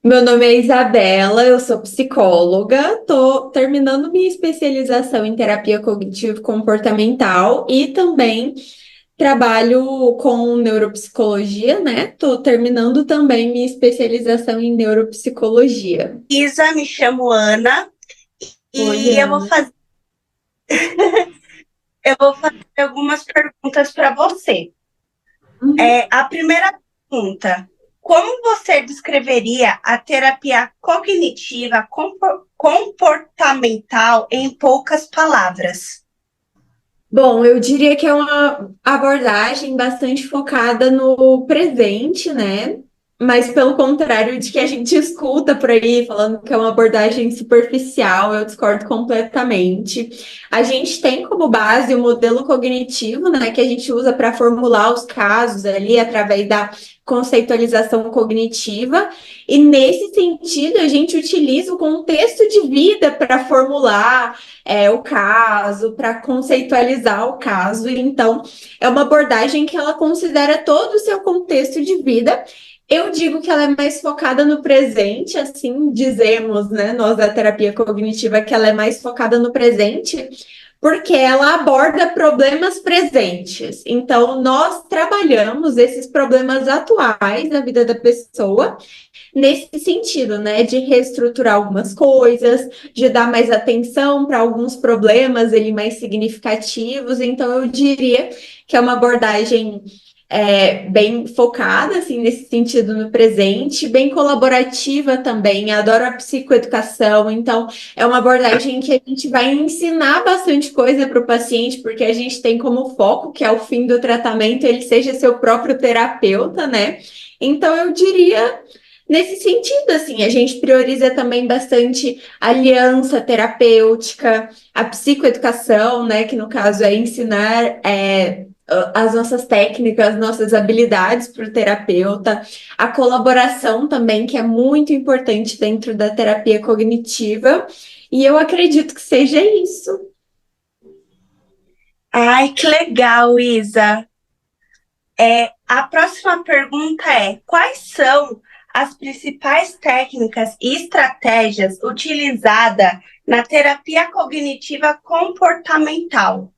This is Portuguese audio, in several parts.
Meu nome é Isabela, eu sou psicóloga, estou terminando minha especialização em terapia cognitivo-comportamental e também trabalho com neuropsicologia, né? Estou terminando também minha especialização em neuropsicologia. Isa, me chamo Ana Oi, e Ana. eu vou fazer algumas perguntas para você. Uhum. A primeira pergunta: como você descreveria a terapia cognitiva comportamental em poucas palavras? Bom, eu diria que é uma abordagem bastante focada no presente, né? Mas pelo contrário de que a gente escuta por aí falando que é uma abordagem superficial, eu discordo completamente. A gente tem como base o modelo cognitivo, né, que a gente usa para formular os casos ali através da conceitualização cognitiva, e nesse sentido a gente utiliza o contexto de vida para formular o caso, para conceitualizar o caso. Então, é uma abordagem que ela considera todo o seu contexto de vida. Eu digo que ela é mais focada no presente, assim dizemos, né? Nós da terapia cognitiva que ela é mais focada no presente, porque ela aborda problemas presentes. Então, nós trabalhamos esses problemas atuais da vida da pessoa nesse sentido, né, de reestruturar algumas coisas, de dar mais atenção para alguns problemas ali mais significativos. Então, eu diria que é uma abordagem bem focada, assim, nesse sentido no presente, bem colaborativa também. Adoro a psicoeducação, então é uma abordagem que a gente vai ensinar bastante coisa para o paciente, porque a gente tem como foco que ao fim do tratamento ele seja seu próprio terapeuta, né? Então eu diria nesse sentido, assim, a gente prioriza também bastante a aliança terapêutica, a psicoeducação, né, que no caso é ensinar as nossas técnicas, nossas habilidades para o terapeuta, a colaboração também, que é muito importante dentro da terapia cognitiva, e eu acredito que seja isso. Ai, que legal, Isa. A próxima pergunta é: quais são as principais técnicas e estratégias utilizadas na terapia cognitiva comportamental?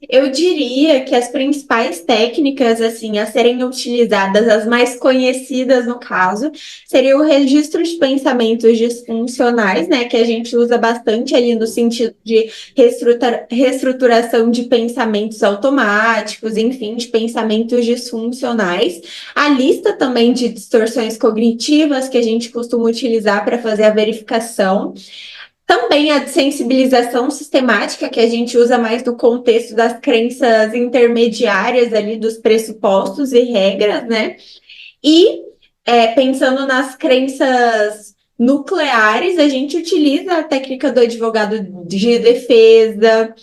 Eu diria que as principais técnicas assim a serem utilizadas, as mais conhecidas no caso, seria o registro de pensamentos disfuncionais, né, que a gente usa bastante ali no sentido de reestruturação de pensamentos automáticos, enfim, de pensamentos disfuncionais. A lista também de distorções cognitivas que a gente costuma utilizar para fazer a verificação. Também a sensibilização sistemática, que a gente usa mais no contexto das crenças intermediárias ali, dos pressupostos e regras, né? E pensando nas crenças nucleares, a gente utiliza a técnica do advogado de defesa,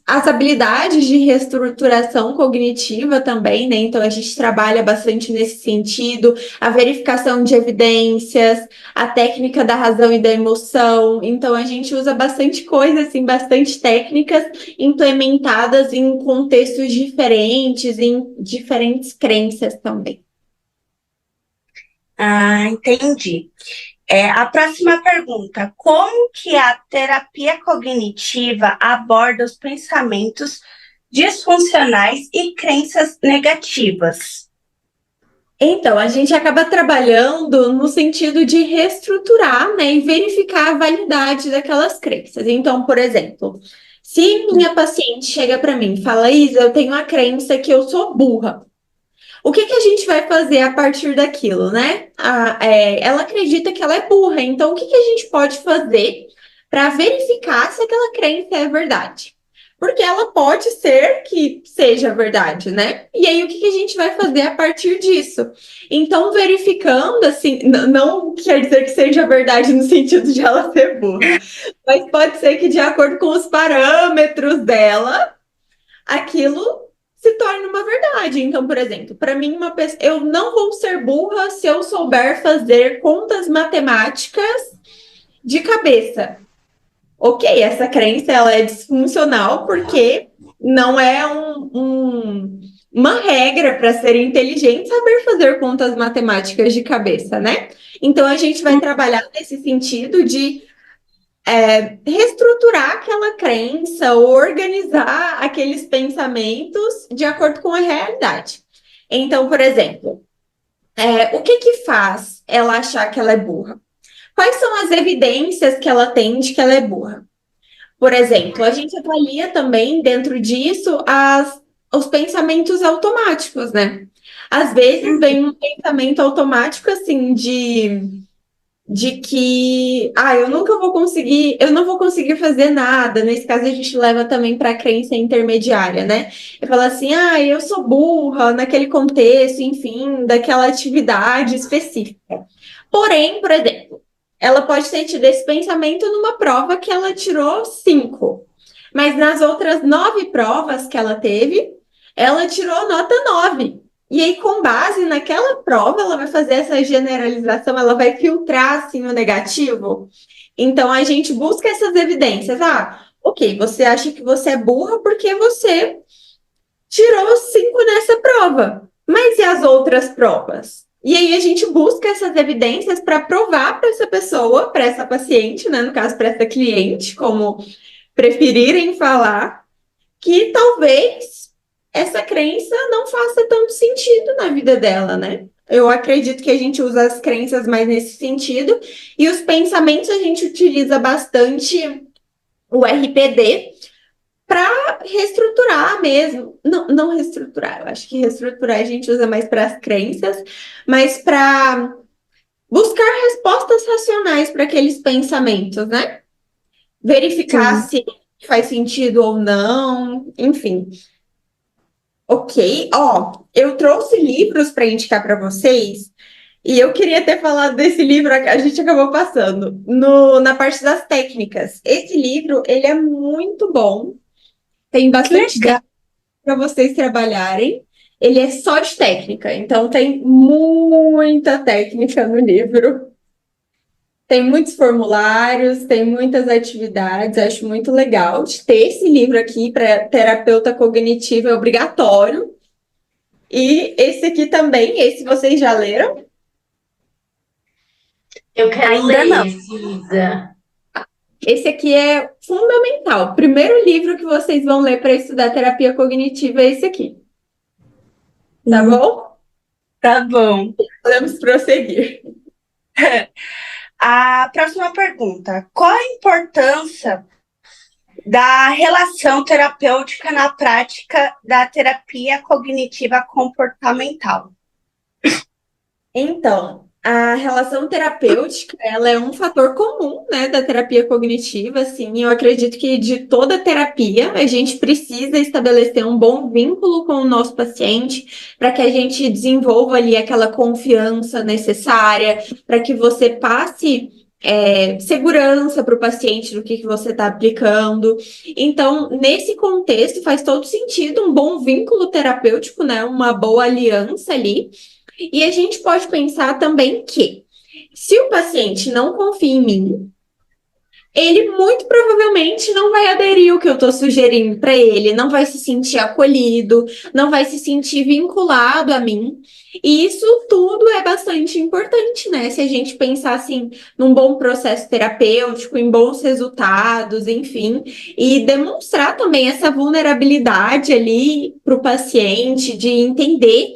as habilidades de reestruturação cognitiva também, né? Então a gente trabalha bastante nesse sentido, a verificação de evidências, a técnica da razão e da emoção. Então a gente usa bastante coisa, assim, bastante técnicas implementadas em contextos diferentes, em diferentes crenças também. Ah, entendi. A próxima pergunta: como que a terapia cognitiva aborda os pensamentos disfuncionais e crenças negativas? Então, a gente acaba trabalhando no sentido de reestruturar, né, e verificar a validade daquelas crenças. Então, por exemplo, se minha paciente chega para mim e fala, Isa, eu tenho a crença que eu sou burra. O que que a gente vai fazer a partir daquilo, né? Ela acredita que ela é burra, então o que que a gente pode fazer para verificar se aquela crença é verdade? Porque ela pode ser que seja verdade, né? E aí o que que a gente vai fazer a partir disso? Então, verificando, assim, não quer dizer que seja verdade no sentido de ela ser burra, mas pode ser que, de acordo com os parâmetros dela, aquilo se torne uma verdade. Então, por exemplo, para mim, eu não vou ser burra se eu souber fazer contas matemáticas de cabeça. Ok, essa crença ela é disfuncional porque não é uma regra para ser inteligente saber fazer contas matemáticas de cabeça, né? Então a gente vai trabalhar nesse sentido de reestruturar aquela crença, organizar aqueles pensamentos de acordo com a realidade. Então, por exemplo, o que que faz ela achar que ela é burra? Quais são as evidências que ela tem de que ela é burra? Por exemplo, a gente avalia também dentro disso os pensamentos automáticos, né? Às vezes vem um pensamento automático assim de que eu nunca vou conseguir, eu não vou conseguir fazer nada. Nesse caso, a gente leva também para a crença intermediária, né? E fala assim, eu sou burra naquele contexto, enfim, daquela atividade específica. Porém, por exemplo, ela pode ter tido esse pensamento numa prova que ela tirou 5. Mas nas outras 9 provas que ela teve, ela tirou nota 9. E aí, com base naquela prova, ela vai fazer essa generalização, ela vai filtrar assim o negativo. Então, a gente busca essas evidências. Ok, você acha que você é burra porque você tirou 5 nessa prova. Mas e as outras provas? E aí a gente busca essas evidências para provar para essa pessoa, para essa paciente, né, no caso para essa cliente, como preferirem falar, que talvez essa crença não faça tanto sentido na vida dela, né? Eu acredito que a gente usa as crenças mais nesse sentido, e os pensamentos a gente utiliza bastante o RPD para reestruturar mesmo. Não, não reestruturar, eu acho que reestruturar a gente usa mais para as crenças, mas para buscar respostas racionais para aqueles pensamentos, né? Verificar Sim. se faz sentido ou não, enfim. Ok, eu trouxe livros para indicar para vocês e eu queria ter falado desse livro, a gente acabou passando na parte das técnicas. Esse livro, ele é muito bom, tem Que bastante legal. para vocês trabalharem. Ele é só de técnica, então tem muita técnica no livro. Tem muitos formulários, tem muitas atividades, acho muito legal de ter esse livro aqui para terapeuta cognitivo, é obrigatório. E esse aqui também, esse vocês já leram? Eu quero Ainda não. ler, Cisa. Esse aqui é fundamental. O primeiro livro que vocês vão ler para estudar terapia cognitiva é esse aqui, tá bom? Tá bom. Podemos prosseguir. A próxima pergunta: qual a importância da relação terapêutica na prática da terapia cognitiva comportamental? Então, a relação terapêutica, ela é um fator comum, né, da terapia cognitiva, assim, eu acredito que de toda terapia a gente precisa estabelecer um bom vínculo com o nosso paciente para que a gente desenvolva ali aquela confiança necessária, para que você passe segurança para o paciente do que você está aplicando. Então, nesse contexto, faz todo sentido um bom vínculo terapêutico, né, uma boa aliança ali. E a gente pode pensar também que, se o paciente não confia em mim, ele muito provavelmente não vai aderir ao que eu estou sugerindo para ele, não vai se sentir acolhido, não vai se sentir vinculado a mim. E isso tudo é bastante importante, né? Se a gente pensar assim num bom processo terapêutico, em bons resultados, enfim, e demonstrar também essa vulnerabilidade ali para o paciente, de entender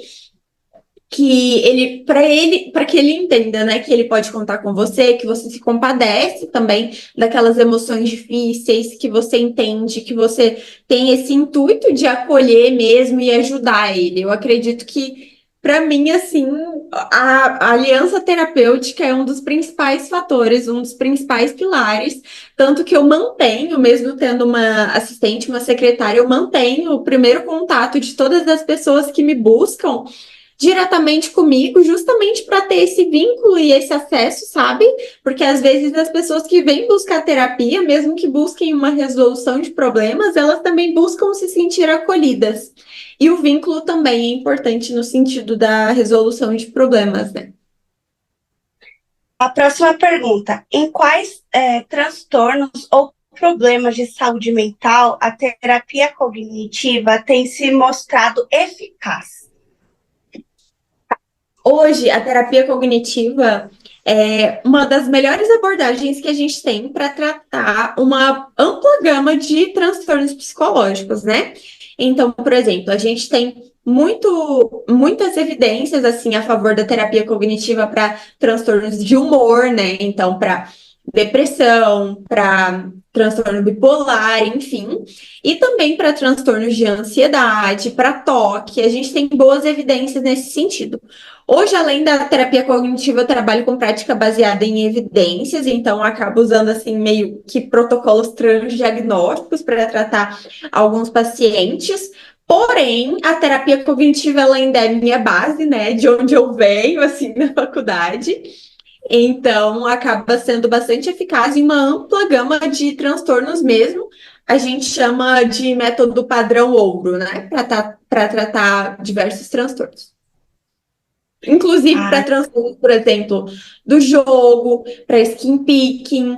que para que ele entenda, né, que ele pode contar com você, que você se compadece também daquelas emoções difíceis, que você entende, que você tem esse intuito de acolher mesmo e ajudar ele. Eu acredito que para mim, assim, a aliança terapêutica é um dos principais fatores, um dos principais pilares, tanto que eu mantenho, mesmo tendo uma assistente, uma secretária, eu mantenho o primeiro contato de todas as pessoas que me buscam diretamente comigo, justamente para ter esse vínculo e esse acesso, sabe? Porque às vezes as pessoas que vêm buscar terapia, mesmo que busquem uma resolução de problemas, elas também buscam se sentir acolhidas. E o vínculo também é importante no sentido da resolução de problemas, né? A próxima pergunta: em quais transtornos ou problemas de saúde mental, a terapia cognitiva tem se mostrado eficaz? Hoje, a terapia cognitiva é uma das melhores abordagens que a gente tem para tratar uma ampla gama de transtornos psicológicos, né? Então, por exemplo, a gente tem muitas evidências assim a favor da terapia cognitiva para transtornos de humor, né? Então, para depressão, para transtorno bipolar, enfim, e também para transtornos de ansiedade, para toque. A gente tem boas evidências nesse sentido. Hoje, além da terapia cognitiva, eu trabalho com prática baseada em evidências, então acabo usando assim meio que protocolos transdiagnósticos para tratar alguns pacientes. Porém, a terapia cognitiva ela ainda é minha base, né, de onde eu venho assim na faculdade. Então, acaba sendo bastante eficaz em uma ampla gama de transtornos mesmo. A gente chama de método padrão ouro, né, para tratar diversos transtornos. Inclusive para Ah, transtornos, por exemplo, do jogo, para skin picking,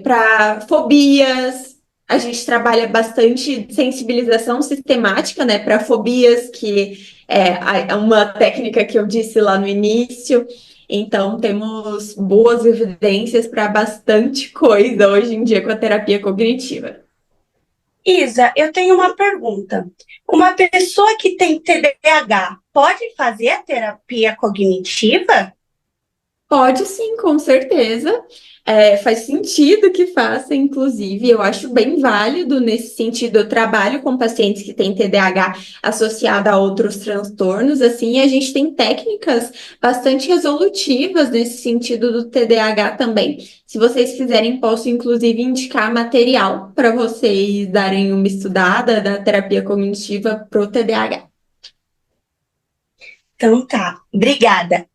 para fobias. A gente trabalha bastante sensibilização sistemática, né, para fobias, que é uma técnica que eu disse lá no início. Então, temos boas evidências para bastante coisa hoje em dia com a terapia cognitiva. Isa, eu tenho uma pergunta. Uma pessoa que tem TDAH pode fazer a terapia cognitiva? Pode sim, com certeza. Faz sentido que faça, inclusive, eu acho bem válido nesse sentido. Eu trabalho com pacientes que têm TDAH associado a outros transtornos, assim, e a gente tem técnicas bastante resolutivas nesse sentido do TDAH também. Se vocês quiserem, posso inclusive indicar material para vocês darem uma estudada da terapia cognitiva para o TDAH. Então tá, obrigada.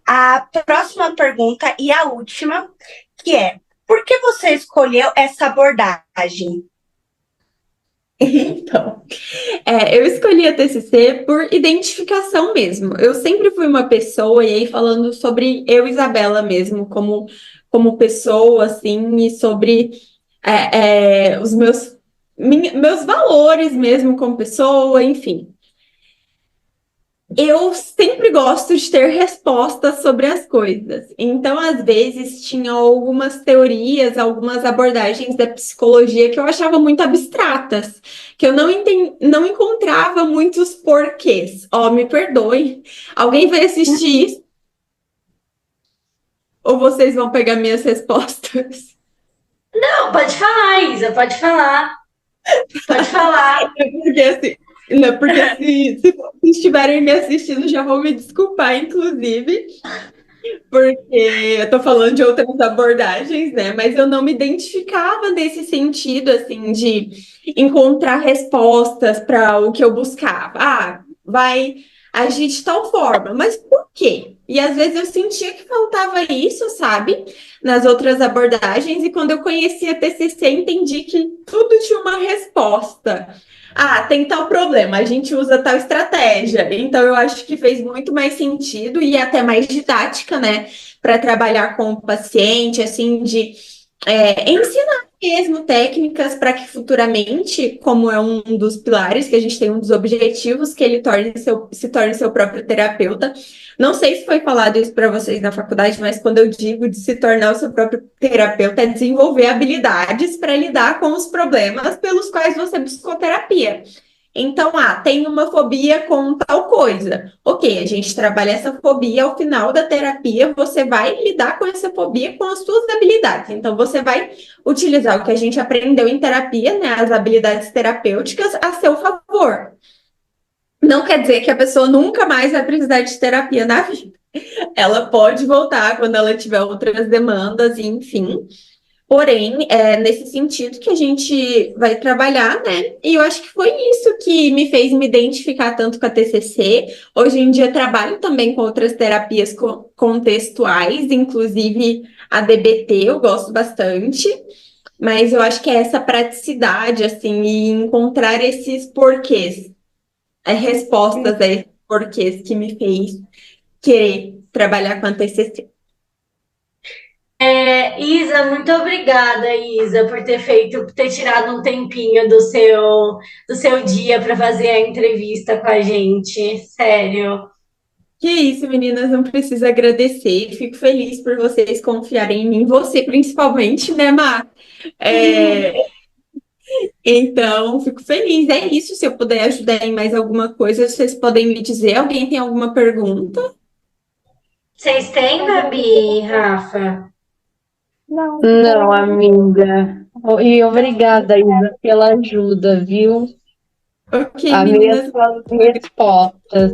A próxima pergunta e a última, que é: por que você escolheu essa abordagem? Então, eu escolhi a TCC por identificação mesmo. Eu sempre fui uma pessoa, e aí falando sobre eu, Isabela mesmo, como pessoa, assim, e sobre os meus valores mesmo como pessoa, enfim. Eu sempre gosto de ter respostas sobre as coisas. Então, às vezes, tinha algumas teorias, algumas abordagens da psicologia que eu achava muito abstratas, que eu não encontrava muitos porquês. Ó, me perdoe. Alguém vai assistir isso ou vocês vão pegar minhas respostas? Não, pode falar, Isa, pode falar. Pode falar. Porque assim, não, porque se estiverem me assistindo, já vou me desculpar, inclusive. Porque eu tô falando de outras abordagens, né? Mas eu não me identificava nesse sentido, assim, de encontrar respostas para o que eu buscava. Ah, vai agir de tal forma, mas por quê? E às vezes eu sentia que faltava isso, sabe? Nas outras abordagens, e quando eu conheci a TCC, entendi que tudo tinha uma resposta. Ah, tem tal problema, a gente usa tal estratégia. Então, eu acho que fez muito mais sentido e até mais didática, né? Para trabalhar com o paciente, assim, de ensinar mesmo técnicas para que futuramente, como é um dos pilares que a gente tem, um dos objetivos, que ele se torne seu próprio terapeuta. Não sei se foi falado isso para vocês na faculdade, mas quando eu digo de se tornar o seu próprio terapeuta, é desenvolver habilidades para lidar com os problemas pelos quais você buscou terapia. Então, tem uma fobia com tal coisa. Ok, a gente trabalha essa fobia, ao final da terapia, você vai lidar com essa fobia com as suas habilidades. Então, você vai utilizar o que a gente aprendeu em terapia, né, as habilidades terapêuticas, a seu favor. Não quer dizer que a pessoa nunca mais vai precisar de terapia na vida. Ela pode voltar quando ela tiver outras demandas, enfim. Porém, é nesse sentido que a gente vai trabalhar, né? E eu acho que foi isso que me fez me identificar tanto com a TCC. Hoje em dia trabalho também com outras terapias contextuais, inclusive a DBT, eu gosto bastante. Mas eu acho que é essa praticidade, assim, e encontrar esses porquês, respostas a esses porquês que me fez querer trabalhar com a TCC. Isa, muito obrigada, Isa, por por ter tirado um tempinho do seu dia para fazer a entrevista com a gente. Sério. Que isso, meninas, não precisa agradecer. Fico feliz por vocês confiarem em mim, você principalmente, né, Mar? Então, fico feliz. É isso. Se eu puder ajudar em mais alguma coisa, vocês podem me dizer. Alguém tem alguma pergunta? Vocês têm, Gabi, Rafa? Não, amiga. E obrigada, Isa, pela ajuda, viu? Ok, Amei as meninas. suas respostas.